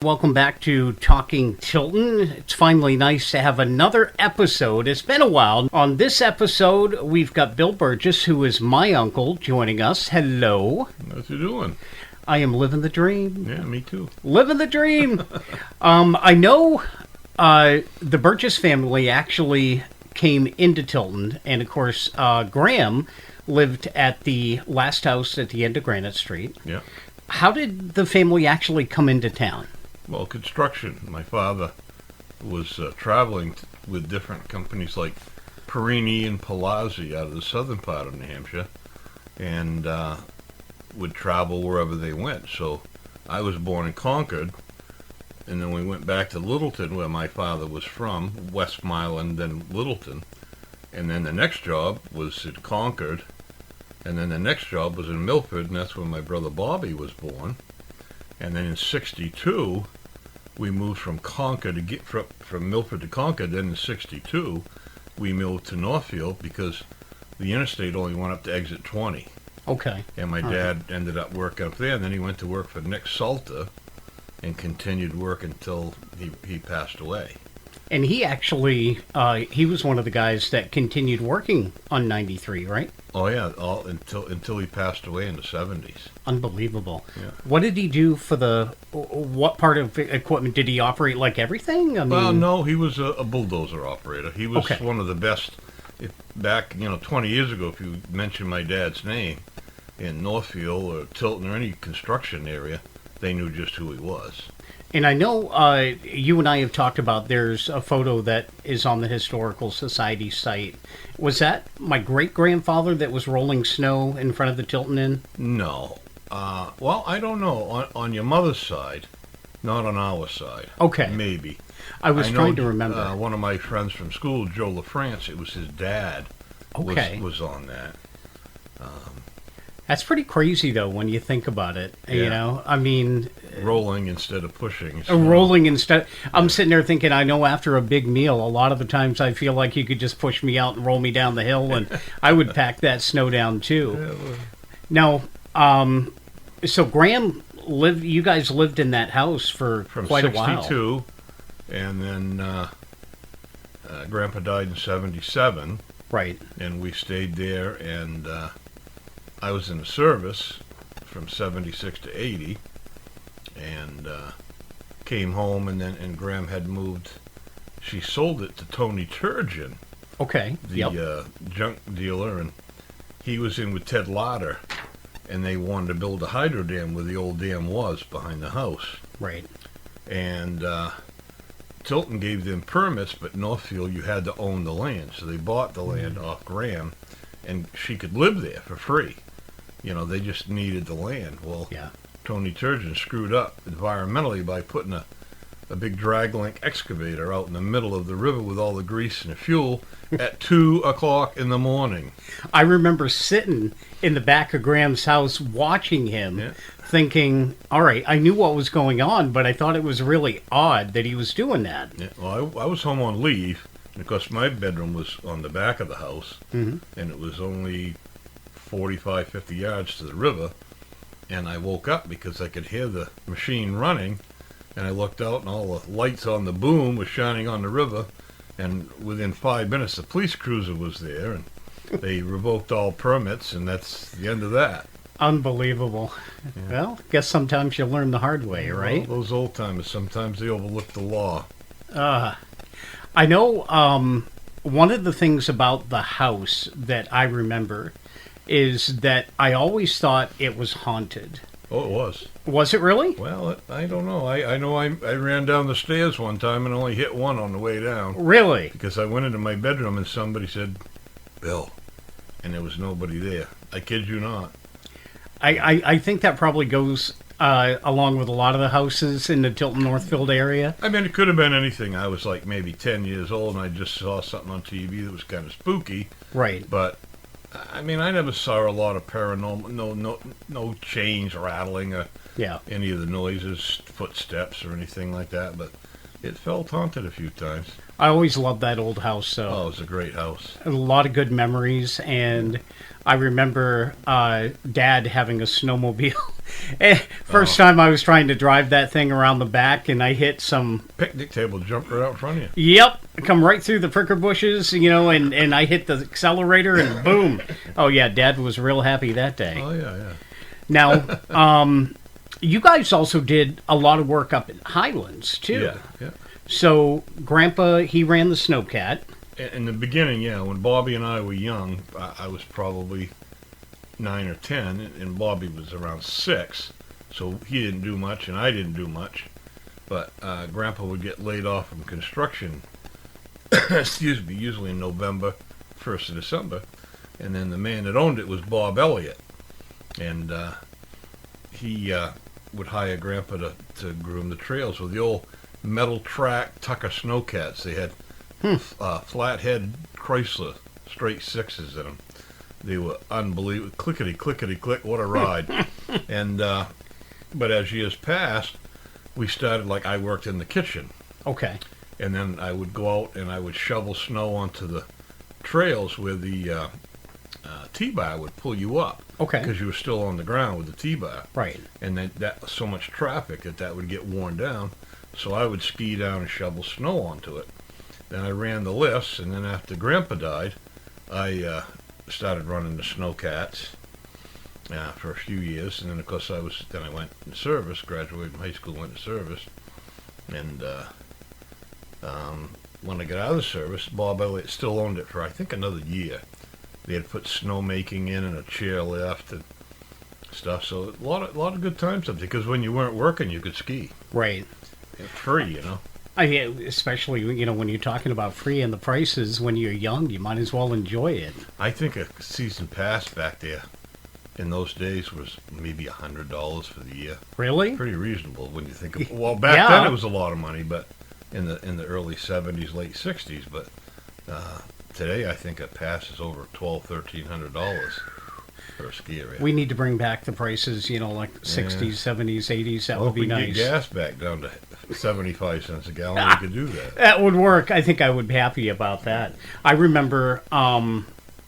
Welcome back to Talking Tilton. It's finally nice to have another episode. It's been a while. On this episode, we've got Bill Burgess, who is my uncle, joining us. Hello. What you doing? I am living the dream. Yeah, me too. Living the dream. I know the Burgess family actually came into Tilton, and of course, Graham lived at the last house at the end of Granite Street. Yeah. How did the family actually come into town? Well, construction. My father was traveling with different companies like Perini and Palazzi out of the southern part of New Hampshire, and would travel wherever they went. So I was born in Concord, and then we went back to Littleton, where my father was from, Westmoreland, then Littleton. And then the next job was in Concord, and then the next job was in Milford, and that's where my brother Bobby was born. And then in '62, we moved from Concord to get from Milford to Concord. Then in '62, we moved to Northfield because the interstate only went up to exit 20. Okay. And my dad ended up working up there, and then he went to work for Nick Salter and continued work until he passed away. And he actually, he was one of the guys that continued working on 93, right? Oh yeah, all until he passed away in the '70s. Unbelievable. Yeah. What did he do for what part of equipment did he operate, like everything? I mean, Well, no, he was a bulldozer operator. He was Okay. one of the best. Back 20 years ago, if you mentioned my dad's name in Northfield or Tilton or any construction area, they knew just who he was. And I know you and I have talked about there's a photo that is on the Historical Society site. Was that my great-grandfather that was rolling snow in front of the Tilton Inn? No. Well, I don't know. On your mother's side, not on our side. Okay. Maybe. I was know, trying to remember. One of my friends from school, Joe LaFrance, it was his dad Okay. was on that. That's pretty crazy, though, when you think about it. You Yeah. know, I mean, Rolling instead of pushing. rolling instead. I'm sitting there thinking, I know after a big meal, a lot of the times I feel like you could just push me out and roll me down the hill, and I would pack that snow down too. Yeah, well, Now, so Graham lived. You guys lived in that house for from quite a while. '62, and then Grandpa died in '77, Right. and we stayed there. And I was in the service from '76 to '80, and came home. And Graham had moved. She sold it to Tony Turgeon, Okay. the Yep. junk dealer, and he was in with Ted Lauder, and they wanted to build a hydro dam where the old dam was behind the house. Right. And Tilton gave them permits, but Northfield, you had to own the land. So they bought the land off Graham, and she could live there for free. They just needed the land. Well, Yeah. Tony Turgeon screwed up environmentally by putting a big drag link excavator out in the middle of the river with all the grease and the fuel at 2 o'clock in the morning. I remember sitting in the back of Graham's house watching him, Yeah. thinking, "All right, I knew what was going on, but I thought it was really odd that he was doing that." Yeah, well, I was home on leave, and of course my bedroom was on the back of the house, and it was only 45, 50 yards to the river, and I woke up because I could hear the machine running, and I looked out, and all the lights on the boom was shining on the river, and within 5 minutes the police cruiser was there, and they revoked all permits, and that's the end of that. Unbelievable. Well, guess sometimes you learn the hard way, right? Well, those old timers, sometimes they overlook the law. I know one of the things about the house that I remember is that I always thought it was haunted. Oh, it was. Was it really? Well, I don't know. I know I ran down the stairs one time and only hit one on the way down Really? because I went into my bedroom and somebody said, "Bill," and there was nobody there. I kid you not. I think that probably goes along with a lot of the houses in the Tilton Northfield area. I mean, it could have been anything. I was like maybe 10 years old and I just saw something on TV that was kind of spooky. Right. But I mean, I never saw a lot of paranormal. No chains rattling or Yeah. any of the noises, footsteps or anything like that. But It felt haunted a few times. I always loved that old house. So Oh, it was a great house. a lot of good memories, and I remember Dad having a snowmobile. First time I was trying to drive that thing around the back, and I hit some. Picnic table jumped right out in front of you. Yep, come right through the pricker bushes, and I hit the accelerator, and boom. Oh yeah, Dad was real happy that day. Oh, yeah. Now, you guys also did a lot of work up in Highlands too. Yeah. So Grandpa, he ran the Snowcat. In the beginning, yeah, when Bobby and I were young, I was probably 9 or 10, and Bobby was around 6, so he didn't do much, and I didn't do much. But Grandpa would get laid off from construction, excuse me, usually in November, 1st of December, and then the man that owned it was Bob Elliott, and he would hire Grandpa to groom the trails with the old metal track Tucker Snowcats. They had flathead Chrysler straight sixes in them. They were unbelievable. Clickety, clickety, click. What a ride. And but as years passed, we started, like, I worked in the kitchen. Okay. And then I would go out and I would shovel snow onto the trails where the T-bar would pull you up. Okay. Because you were still on the ground with the T-bar. Right. And then that so much traffic that would get worn down. So I would ski down and shovel snow onto it. Then I ran the lifts, and then after Grandpa died, I started running the Snowcats for a few years, and then of course I went in service, graduated from high school, went to service, and when I got out of the service, Bob Elliott still owned it for I think another year. They had put snowmaking in and a chairlift and stuff, so a lot of good times up there, because when you weren't working, you could ski. Right. Free, Especially, when you're talking about free and the prices, when you're young, you might as well enjoy it. I think a season pass back there in those days was maybe $100 for the year. Really? Pretty reasonable when you think of. Well, back then it was a lot of money, but in the early '70s, late '60s. But today, I think a pass is over $1,200-$1,300 for a ski area. We need to bring back the prices, like 60s, 70s, 80s. That would be nice. If we get gas back down to 75 cents a gallon, we could do that. That would work. I think I would be happy about that. I remember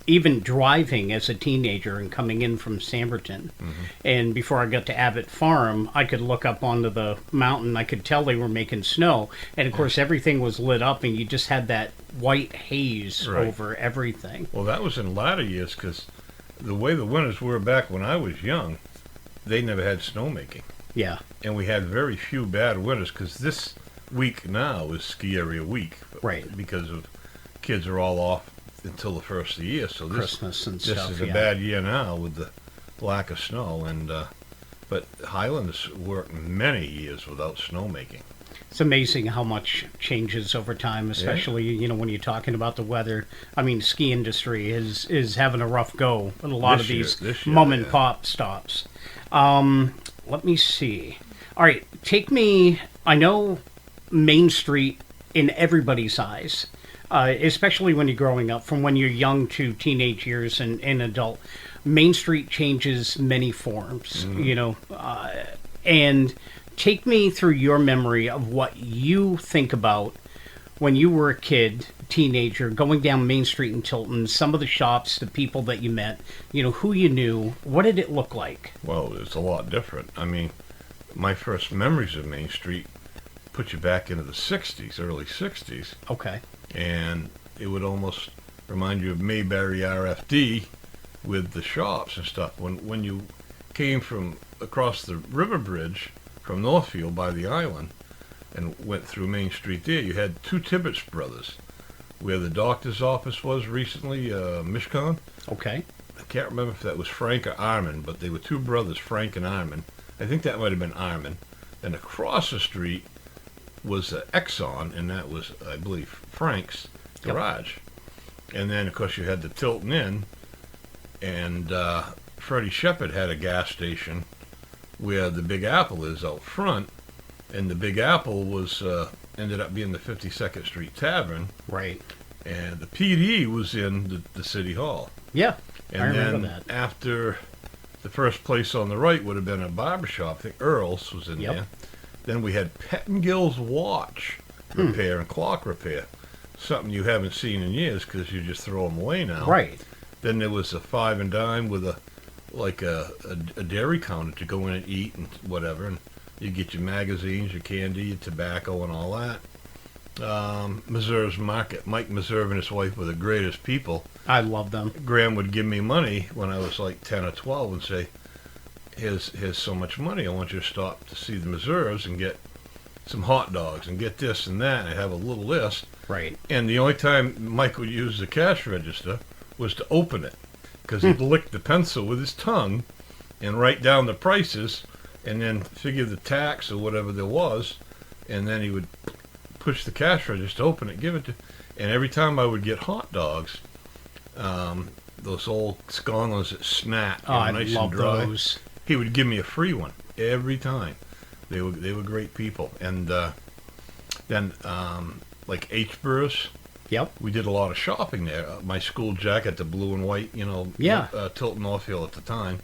even driving as a teenager and coming in from Samberton. Mm-hmm. And before I got to Abbott Farm, I could look up onto the mountain. I could tell they were making snow. And, of course, everything was lit up, and you just had that white haze over everything. Well, that was in latter years, because the way the winters were back when I was young, they never had snowmaking. Yeah. And we had very few bad winters, because this week now is ski area week. Right. Because of kids are all off until the first of the year. So Christmas and this stuff. This is a bad year now with the lack of snow. But Highlands worked many years without snowmaking. It's amazing how much changes over time, especially when you're talking about the weather. I mean, ski industry is having a rough go at a lot of these mom and pop stops. Let me see. All right, take me. I know Main Street in everybody's eyes, especially when you're growing up, from when you're young to teenage years and adult. Main Street changes many forms, and take me through your memory of what you think about when you were a kid, teenager, going down Main Street in Tilton, some of the shops, the people that you met, who you knew. What did it look like? Well, it's a lot different. I mean, my first memories of Main Street put you back into the 60s, early 60s. Okay. And it would almost remind you of Mayberry RFD with the shops and stuff. When you came from across the river bridge from Northfield by the island and went through Main Street there, you had two Tibbetts brothers, where the doctor's office was recently, Mishcon. Okay. I can't remember if that was Frank or Armin, but they were two brothers, Frank and Armin. I think that might have been Armin. And across the street was Exxon, and that was, I believe, Frank's garage. And then, of course, you had the Tilton Inn, and Freddie Shepherd had a gas station where the Big Apple is out front, and the Big Apple was ended up being the 52nd Street Tavern. Right. And the PD was in the City Hall. Yeah, and I remember then that. After the first place on the right would have been a barbershop. I think Earl's was in there. Then we had Pettengill's Watch repair and clock repair. Something you haven't seen in years because you just throw them away now. Right. Then there was a 5 and dime with a dairy counter to go in and eat and whatever, and you get your magazines, your candy, your tobacco, and all that. Meserve's Market. Mike Meserve and his wife were the greatest people. I love them. Graham would give me money when I was like 10 or 12 and say, here's so much money. I want you to stop to see the Meserves and get some hot dogs and get this and that. And I have a little list. Right. And the only time Mike would use the cash register was to open it, because he'd lick the pencil with his tongue and write down the prices and then figure the tax or whatever there was, and then he would push the cash register, open it, give it to, and every time I would get hot dogs, those old sconlers that snap, I nice love and dry, those. he would give me a free one every time. They were great people. And then like H-Burrs, Yep. we did a lot of shopping there. My school jacket, the blue and white, Yeah. Tilton Northfield at the time.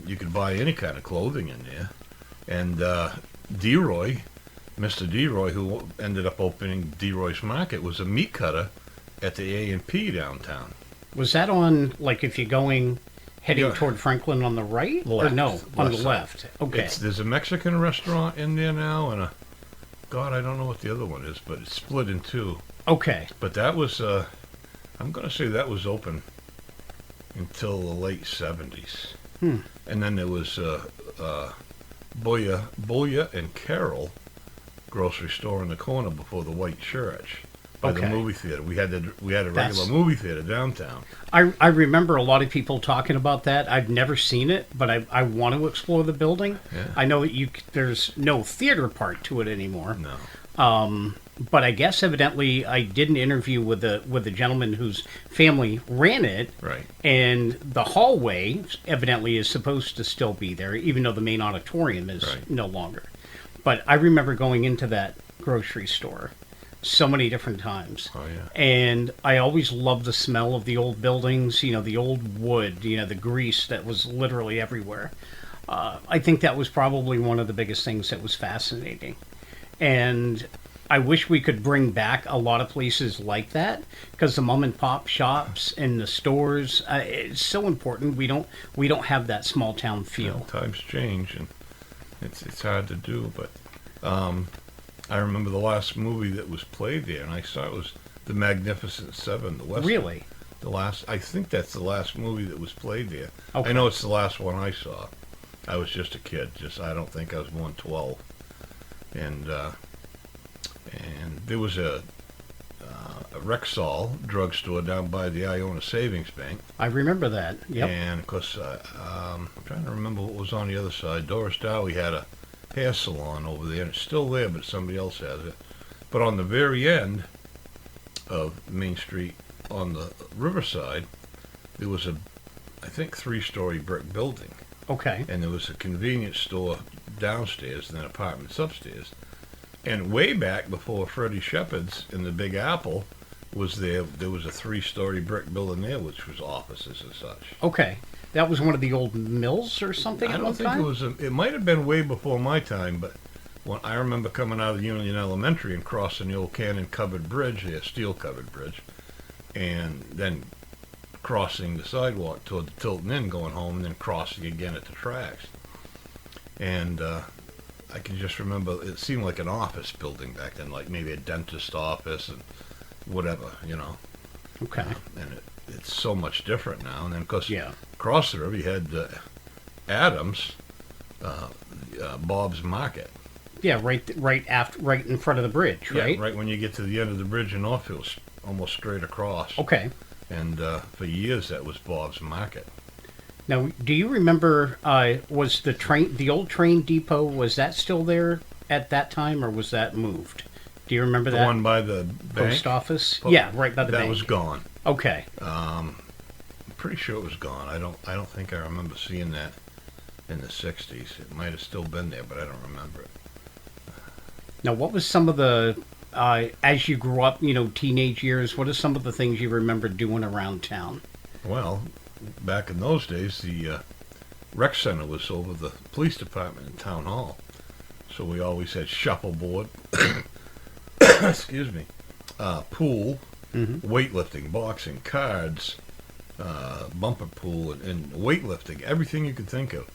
You could buy any kind of clothing in there. And DeRoy, Mr. DeRoy, who ended up opening DeRoy's Market, was a meat cutter at the A&P downtown. Was that on, like, if you're heading Yeah. toward Franklin on the right? Or Left. no, on the Left left. Okay. There's a Mexican restaurant in there now, and God, I don't know what the other one is, but it's split in two. Okay. But that was, I'm going to say that was open until the late 70s. Hmm. And then there was Boya and Carroll grocery store in the corner before the White Church by the Okay. movie theater. We had a regular That's- movie theater downtown. I remember a lot of people talking about that. I've never seen it, but I want to explore the building. Yeah. I know that there's no theater part to it anymore. No. But I guess evidently I did an interview with a gentleman whose family ran it, Right. and the hallway evidently is supposed to still be there, even though the main auditorium is Right. no longer. But I remember going into that grocery store so many different times. Oh, yeah. And I always loved the smell of the old buildings, the old wood, the grease that was literally everywhere. I think that was probably one of the biggest things that was fascinating. And I wish we could bring back a lot of places like that, because the mom and pop shops and the stores, it's so important. We don't have that small town feel. Times change, and it's hard to do, but I remember the last movie that was played there, and I saw it was The Magnificent Seven, the Western. Really? I think that's the last movie that was played there. Okay. I know it's the last one I saw. I was just a kid. I don't think I was more than 12. And there was a Rexall drugstore down by the Iona Savings Bank. I remember that. Yep. And of course, I'm trying to remember what was on the other side. Doris Dowie had a hair salon over there. It's still there, but somebody else has it. But on the very end of Main Street on the riverside, there was I think, 3-story brick building. Okay. And there was a convenience store downstairs and then apartments upstairs. And way back before Freddie Shepherd's in the Big Apple was there was a 3-story brick building there, which was offices and such. Okay. That was one of the old mills or something I at don't one think time? it was. It might have been way before my time, but when I remember coming out of Union Elementary and crossing the old Cannon covered bridge, the steel covered bridge, and then crossing the sidewalk toward the Tilton Inn going home, and then crossing again at the tracks. And I can just remember it seemed like an office building back then, like maybe a dentist office and whatever, Okay. And it's so much different now. And then, of course, Yeah. across the river you had Adams, Bob's Market. Yeah, right in front of the bridge, right? Yeah, right when you get to the end of the bridge in Northfield, almost straight across. Okay. And for years that was Bob's Market. Now, do you remember, was the old train depot, was that still there at that time, or was that moved? Do you remember The that? one by the bank? Post office? Yeah, right by the bank. That was gone. Okay. I'm pretty sure it was gone. I don't think I remember seeing that in the 60s. It might have still been there, but I don't remember it. Now, what was some of the, as you grew up, teenage years, what are some of the things you remember doing around town? Well, back in those days, the rec center was over the police department and town hall. So we always had shuffleboard, excuse me, pool, weightlifting, boxing, cards, bumper pool, and weightlifting, everything you could think of.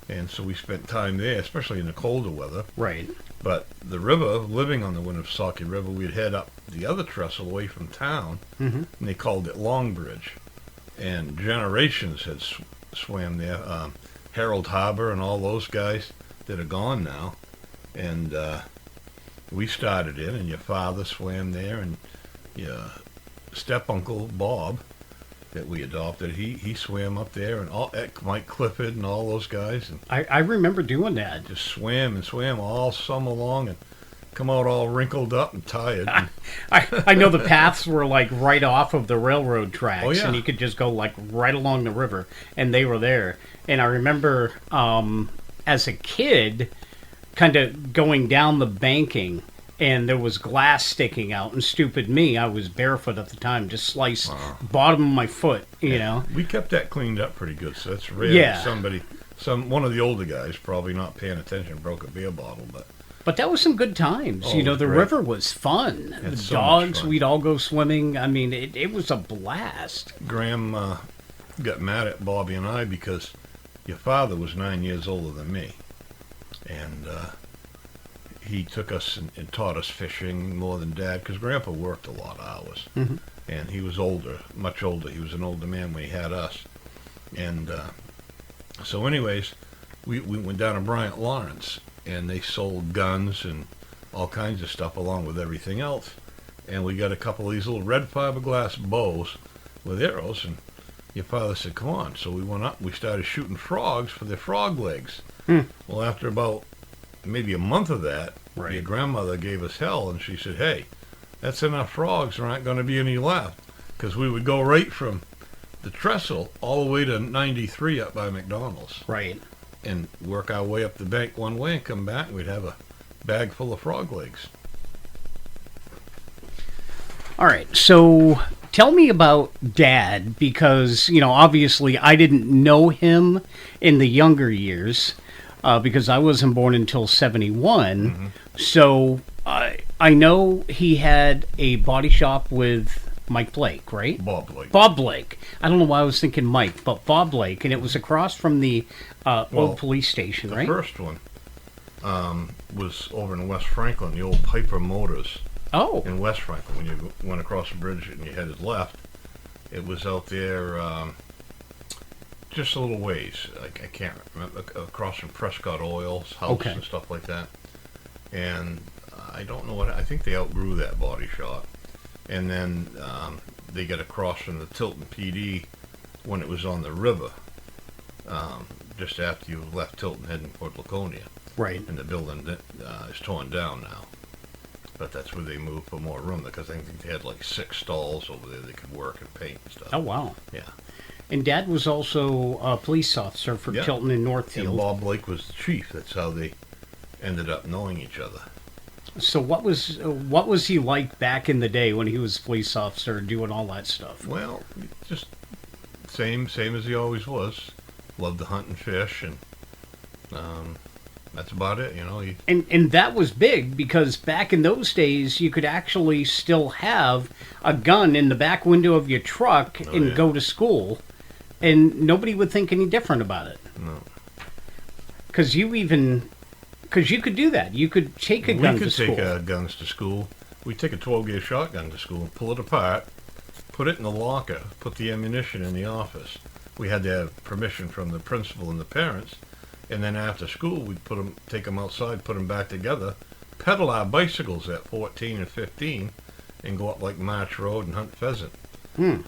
And so we spent time there, especially in the colder weather. Right. But the river, living on the Winnipesaukee River, we'd head up the other trestle away from town, and they called it Longbridge. And generations had swam there. Harold Harbor and all those guys that are gone now. And we started in, and your father swam there, and your step-uncle Bob that we adopted, he swam up there, and all Mike Clifford and all those guys, and I remember doing that. just swam and swam all summer long, and come out all wrinkled up and tired. And, I know the paths were like right off of the railroad tracks, Oh, yeah. and you could just go like right along the river, and they were there. And I remember as a kid, kind of going down the banking, and there was glass sticking out, and stupid me, I was barefoot at the time, just sliced bottom of my foot, you know. we kept that cleaned up pretty good, so it's rare Yeah. that one of the older guys, probably not paying attention, broke a beer bottle, But that was some good times. Oh, You it know, was the great. river was fun. The It's so much dogs, fun. we'd all go swimming. I mean, it was a blast. Graham got mad at Bobby and I because your father was 9 years older than me, and he took us and taught us fishing more than Dad, because Grandpa worked a lot of hours, and he was older, much older. He was an older man when he had us, and so anyways, we went down to Bryant Lawrence, and they sold guns and all kinds of stuff along with everything else, and we got a couple of these little red fiberglass bows with arrows, and your father said, come on. So we went up, we started shooting frogs for their frog legs. Well, after about maybe a month of that, Right. your grandmother gave us hell, and she said, hey, that's enough frogs, there aren't going to be any left, because we would go right from the trestle all the way to 93 up by McDonald's, Right. and work our way up the bank one way and come back, and we'd have a bag full of frog legs. All right. So tell me about Dad, because, you know, obviously I didn't know him in the younger years because I wasn't born until 71. So I know he had a body shop with Mike Blake, right? Bob Blake. Bob Blake. I don't know why I was thinking Mike, but Bob Blake, and it was across from the Well, old police station, The right? first one was over in West Franklin, the old Piper Motors Oh, in West Franklin. When you went across the bridge and you headed left, it was out there just a little ways. I can't remember, across from Prescott Oil's house Okay. and stuff like that. And I don't know what, I think they outgrew that body shop. And then they got across from the Tilton PD when it was on the river, just after you left Tilton heading toward Laconia. right. And the building is torn down now. But that's where they moved for more room, because I think they had like 6 stalls over there they could work and paint and stuff. Oh, wow. Yeah. And Dad was also a police officer for Yeah. Tilton and And Northfield. Bob Blake was the chief. That's how they ended up knowing each other. So what was he like back in the day when he was a police officer doing all that stuff? Well, just same as he always was. Loved to hunt and fish, and that's about it. You know, And that was big because back in those days you could actually still have a gun in the back window of your truck Oh, and yeah. go to school, and nobody would think any different about it. no. Because you could do that. You could take a gun We to could school. take guns to school. We'd take a 12-gauge shotgun to school, pull it apart, put it in the locker, put the ammunition in the office. We had to have permission from the principal and the parents, and then after school we'd take them outside, put them back together, pedal our bicycles at 14 and 15, and go up like March Road and hunt pheasant.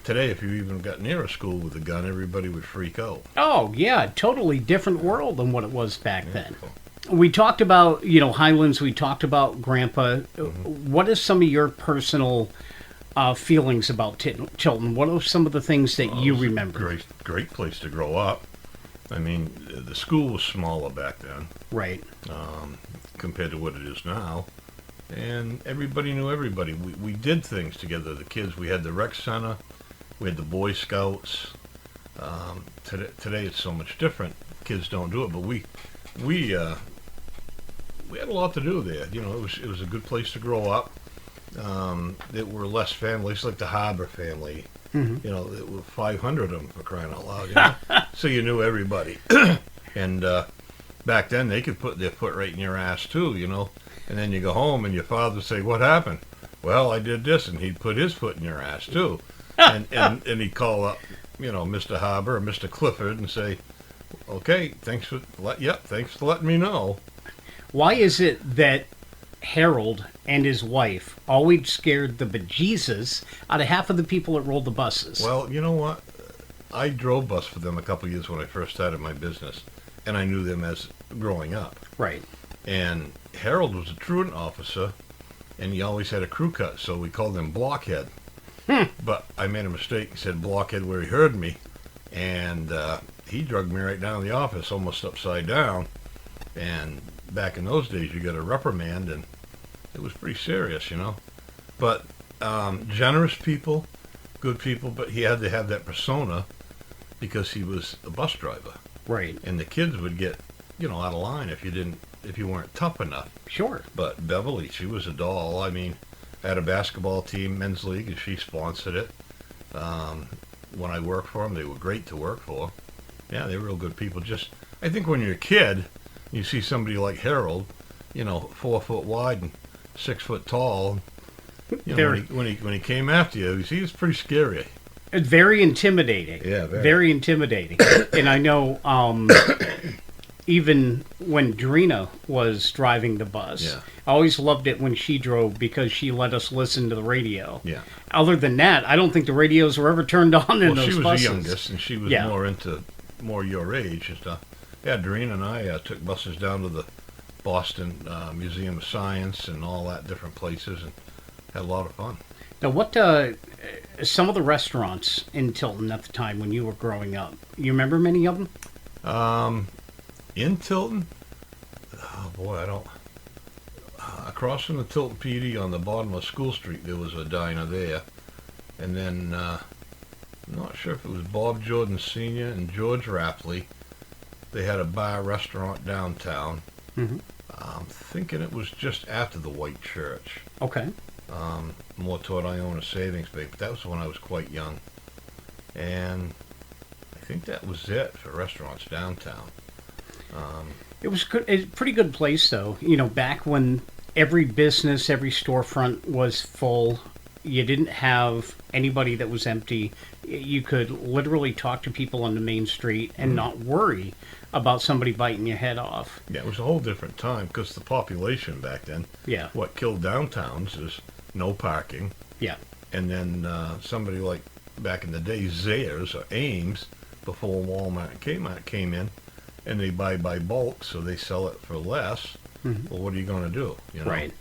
Today, if you even got near a school with a gun, everybody would freak out. Oh yeah, totally different world than what it was back then. We talked about, Highlands. We talked about Grandpa. What are some of your personal feelings about Tilton? What are some of the things that you It was a remember? Great place to grow up. I mean, the school was smaller back then Right. compared to what it is now, and everybody knew everybody. We did things together. The kids. We had the rec center. We had the Boy Scouts. Today it's so much different. Kids don't do it, but we had a lot to do there. You know, it was a good place to grow up. that were less families, like the Harbor family. Mm-hmm. You know, there were 500 of them, for crying out loud. You know? So you knew everybody. And back then, they could put their foot right in your ass, too, you know. And then you go home, and your father would say, "What happened?" "Well, I did this," and he'd put his foot in your ass, too. And he'd call up, you know, Mr. Harbor or Mr. Clifford and say, "Okay, thanks for letting me know." Why is it that Harold and his wife always scared the bejesus out of half of the people that rolled the buses? Well, you know what? I drove bus for them a couple of years when I first started my business, and I knew them as growing up. Right. And Harold was a truant officer, and he always had a crew cut, so we called him Blockhead. But I made a mistake. He said Blockhead where he heard me, and he drugged me right down to the office, almost upside down. And back in those days, you got a reprimand, and it was pretty serious, you know. But generous people, good people, but he had to have that persona because he was a bus driver. Right. And the kids would get, you know, out of line if you weren't tough enough. Sure. But Beverly, she was a doll. I mean, I had a basketball team, men's league, and she sponsored it. When I worked for them, they were great to work for. Yeah, they were real good people. Just, I think when you're a kid, you see somebody like Harold, you know, 4 foot wide and 6 foot tall. You know, when he came after you, he was pretty scary. Very intimidating. Yeah, very intimidating. And I know even when Drina was driving the bus, Yeah. I always loved it when she drove because she let us listen to the radio. Yeah. Other than that, I don't think the radios were ever turned on in those buses. Well, she was the youngest, and she was more your age and stuff. Yeah, Doreen and I took buses down to the Boston Museum of Science and all that different places, and had a lot of fun. Now, what some of the restaurants in Tilton at the time when you were growing up, you remember many of them? In Tilton? Oh, boy, I don't... across from the Tilton PD on the bottom of School Street, there was a diner there. And then, I'm not sure if it was Bob Jordan Sr. and George Rapley. They had a bar restaurant downtown. Mm-hmm. I'm thinking it was just after the White Church. Okay. More toward Iona Savings Bank, but that was when I was quite young. And I think that was it for restaurants downtown. It was good, a pretty good place, though. You know, back when every business, every storefront was full, you didn't have anybody that was empty. You could literally talk to people on the main street and not worry about somebody biting your head off. Yeah, it was a whole different time because the population back then. Yeah. What killed downtowns is no parking. Yeah. And then somebody like back in the day, Zayres or Ames, before Walmart and Kmart came in, and they buy by bulk, so they sell it for less. Mm-hmm. Well, what are you going to do? You know? Right.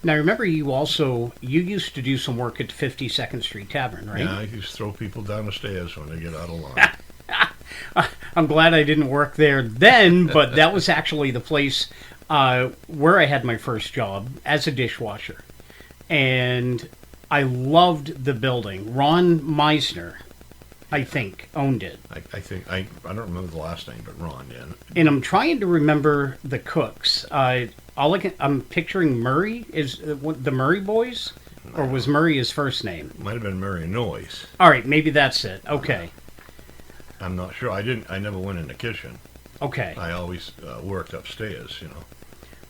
Now, remember, you used to do some work at 52nd Street Tavern, right? Yeah, I used to throw people down the stairs when they get out of line. I'm glad I didn't work there then, but that was actually the place where I had my first job as a dishwasher. And I loved the building. Ron Meisner, I think, owned it. I think, I don't remember the last name, but Ron, yeah. And I'm trying to remember the cooks. I'm picturing Murray. Is the Murray boys? Or was Murray his first name? Might have been Murray Noyes. All right, maybe that's it. Okay. I'm not sure. I never went in the kitchen. Okay. I always worked upstairs, you know.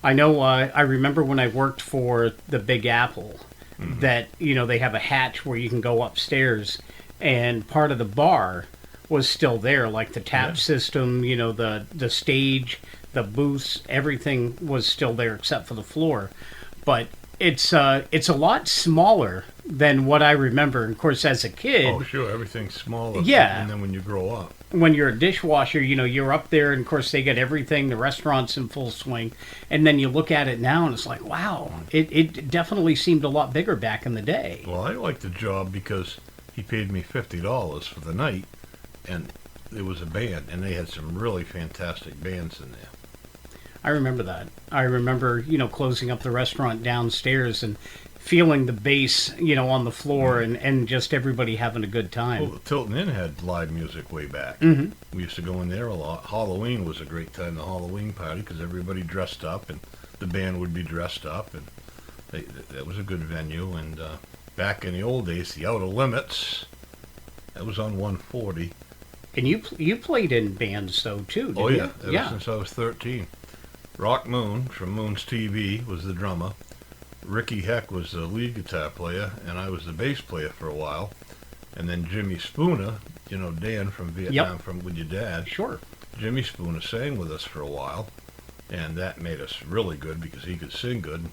I know, I remember when I worked for the Big Apple that, you know, they have a hatch where you can go upstairs, and part of the bar was still there, like the tap system, you know, the stage, the booths, everything was still there except for the floor. But it's a lot smaller than what I remember. Of course, as a kid... Oh, sure, everything's smaller. Yeah. And then when you grow up. When you're a dishwasher, you know, you're up there, and of course they get everything, the restaurant's in full swing, and then you look at it now and it's like, wow, it definitely seemed a lot bigger back in the day. Well, I liked the job because he paid me $50 for the night, and there was a band, and they had some really fantastic bands in there. I remember that. I remember, you know, closing up the restaurant downstairs and feeling the bass, you know, on the floor and just everybody having a good time. Well, the Tilton Inn had live music way back. Mm-hmm. We used to go in there a lot. Halloween was a great time, the Halloween party, because everybody dressed up, and the band would be dressed up, and That was a good venue. And back in the old days, the Outer Limits, that was on 140. And you played in bands though too, didn't Oh yeah, you? ever since I was 13. Rock Moon from Moon's TV was the drummer. Ricky Heck was the lead guitar player, and I was the bass player for a while. And then Jimmy Spooner, you know Dan from Vietnam, from with your dad. Sure. Jimmy Spooner sang with us for a while, and that made us really good because he could sing good.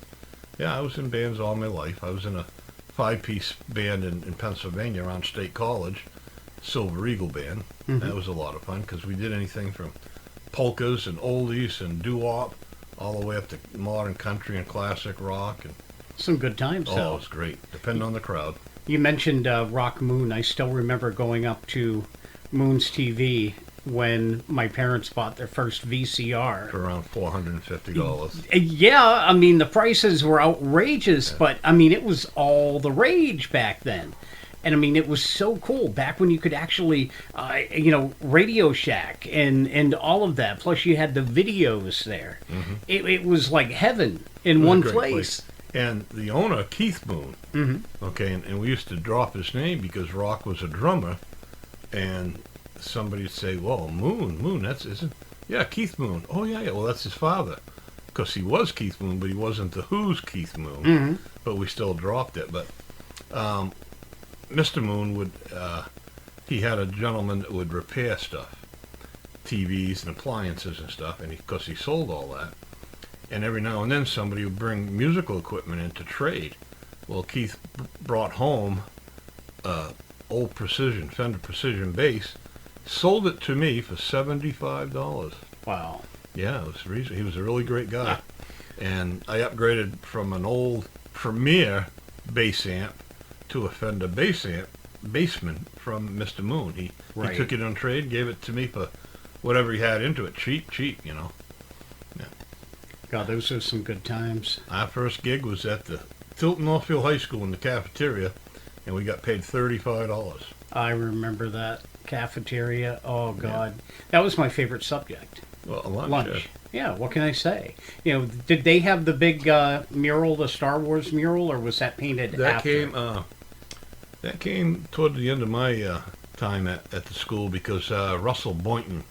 Yeah, I was in bands all my life. I was in a 5-piece band in Pennsylvania around State College, Silver Eagle Band. Mm-hmm. That was a lot of fun because we did anything from polkas and oldies and doo-wop all the way up to modern country and classic rock. And Some good times oh, though. it was great. Depending on the crowd. You mentioned Rock Moon. I still remember going up to Moon's TV when my parents bought their first VCR. For around $450. Yeah, I mean, the prices were outrageous, but I mean, it was all the rage back then. And I mean, it was so cool back when you could actually, Radio Shack and all of that. Plus, you had the videos there. Mm-hmm. It was like heaven in one place. And the owner, Keith Moon, okay, and we used to drop his name because Rock was a drummer, and somebody would say, well, Moon, yeah, Keith Moon. Oh, yeah, well, that's his father. Because he was Keith Moon, but he wasn't the Who's Keith Moon. But we still dropped it. But Mr. Moon he had a gentleman that would repair stuff, TVs and appliances and stuff, and because he sold all that. And every now and then somebody would bring musical equipment in to trade. Well, Keith brought home old Fender Precision bass, sold it to me for $75. Wow. Yeah, it was reason. He was a really great guy. And I upgraded from an old Premier bass amp to a Fender Bassman from Mr. Moon. He took it on trade, gave it to me for whatever he had into it. Cheap, you know. God, those are some good times. Our first gig was at the Tilton Northfield High School in the cafeteria, and we got paid $35. I remember that cafeteria. Oh, God. Yeah. That was my favorite subject. Well, lunch. Yeah, what can I say? You know, did they have the big mural, the Star Wars mural, or was that painted after? That came toward the end of my time at the school because Russell Boynton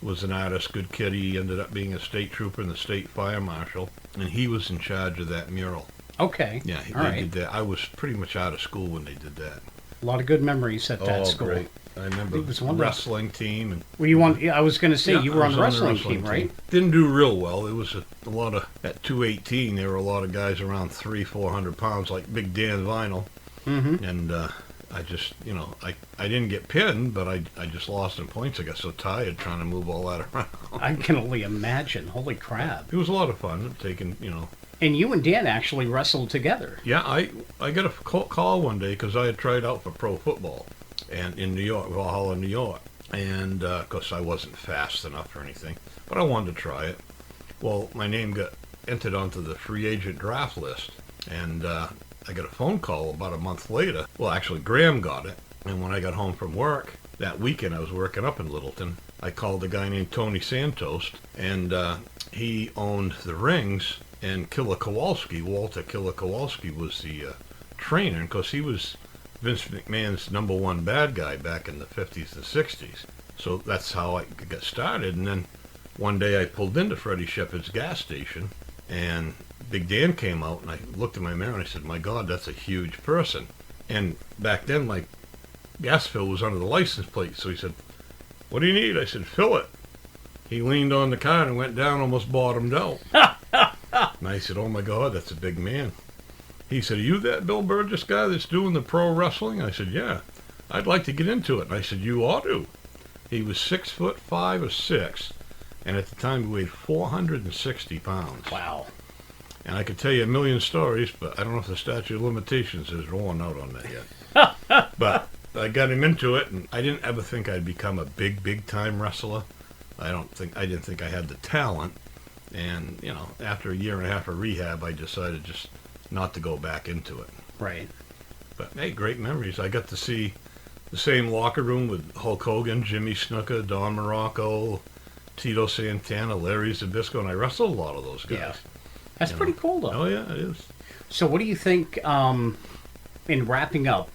was an artist, good kid. He ended up being a state trooper and the state fire marshal, and he was in charge of that mural. Okay. Yeah, they did that. I was pretty much out of school when they did that. A lot of good memories at that school. Great. I remember the wrestling team. And well, you want? I was going to say you were on the wrestling team, right? Didn't do real well. There was a lot of at 218. There were a lot of guys around 300-400 pounds, like Big Dan Vinyl, and I just, I didn't get pinned, but I just lost in points. I got so tired trying to move all that around. I can only imagine. Holy crap! It was a lot of fun taking, And you and Dan actually wrestled together. Yeah, I got a call one day because I had tried out for pro football, and in New York, Valhalla, New York, and because I wasn't fast enough or anything, but I wanted to try it. Well, my name got entered onto the free agent draft list, and I got a phone call about a month later. Well, actually, Graham got it, and when I got home from work that weekend, I was working up in Littleton. I called a guy named Tony Santos, and he owned the rings. And Walter Killer Kowalski was the trainer, because he was Vince McMahon's #1 bad guy back in the 50s and 60s. So that's how I got started. And then one day I pulled into Freddie Shepherd's gas station, and Big Dan came out, and I looked in my mirror and I said, my God, that's a huge person. And back then, my gas fill was under the license plate. So he said, what do you need? I said, fill it. He leaned on the car and went down, almost bottomed out. And I said, oh my God, that's a big man. He said, are you that Bill Burgess guy that's doing the pro wrestling? I said, yeah, I'd like to get into it. And I said, you ought to. He was 6'5" or 6", and at the time he weighed 460 pounds. Wow. And I could tell you a million stories, but I don't know if the statute of limitations is rolling out on that yet. But I got him into it, and I didn't ever think I'd become a big time wrestler. I didn't think I had the talent. And, after a year and a half of rehab, I decided just not to go back into it. Right. But, hey, great memories. I got to see the same locker room with Hulk Hogan, Jimmy Snuka, Don Morocco, Tito Santana, Larry Zbyszko, and I wrestled a lot of those guys. That's pretty cool, though. Oh, yeah, it is. So, what do you think, in wrapping up,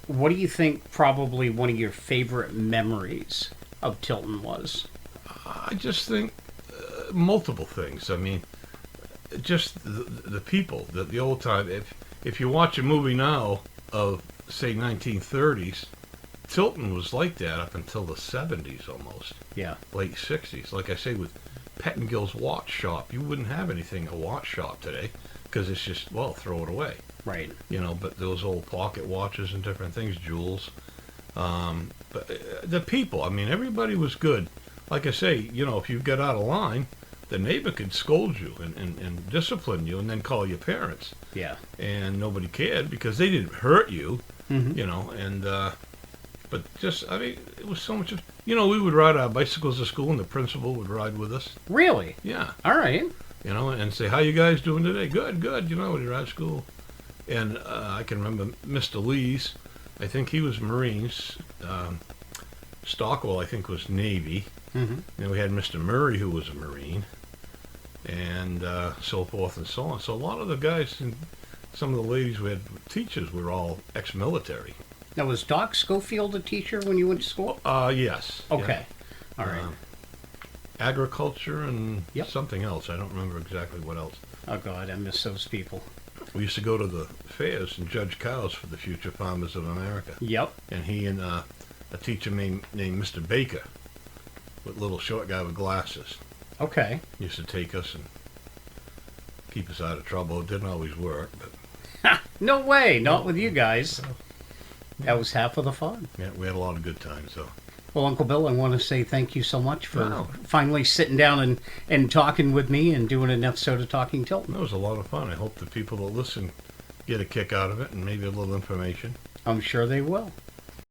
what do you think probably one of your favorite memories of Tilton was? I just think multiple things. I mean, just the people, the old time. If you watch a movie now of, say, 1930s, Tilton was like that up until the 70s almost. Yeah. Late 60s. Like I say, with Pettingill's watch shop, you wouldn't have anything a watch shop today because it's just, well, throw it away. Right. But those old pocket watches and different things, jewels. But the people, I mean, everybody was good. Like I say, if you got out of line, the neighbor could scold you and discipline you and then call your parents. Yeah. And nobody cared because they didn't hurt you, but just, I mean, it was so much of, we would ride our bicycles to school and the principal would ride with us. Really? Yeah. All right. And say, how you guys doing today? Good, good, when you're at school. And I can remember Mr. Lee's, I think he was Marines. Stockwell, I think, was Navy. Mm-hmm. And we had Mr. Murray, who was a Marine, and so forth and so on. So a lot of the guys and some of the ladies who had teachers were all ex-military. Now, was Doc Schofield a teacher when you went to school? Yes. Okay. Yeah. All right. Agriculture and Yep. something else. I don't remember exactly what else. Oh, God, I miss those people. We used to go to the fairs and judge cows for the Future Farmers of America. Yep. And he and a teacher named Mr. Baker, with little short guy with glasses, Okay. used to take us and keep us out of trouble. It didn't always work, but No way. Not with you guys. That was half of the fun. yeah, we had a lot of good times. So Well, Uncle Bill, I want to say thank you so much for Wow. finally sitting down and talking with me and doing an episode of Talking Tilton. that was a lot of fun. I hope the people that listen get a kick out of it and maybe a little information. I'm sure they will.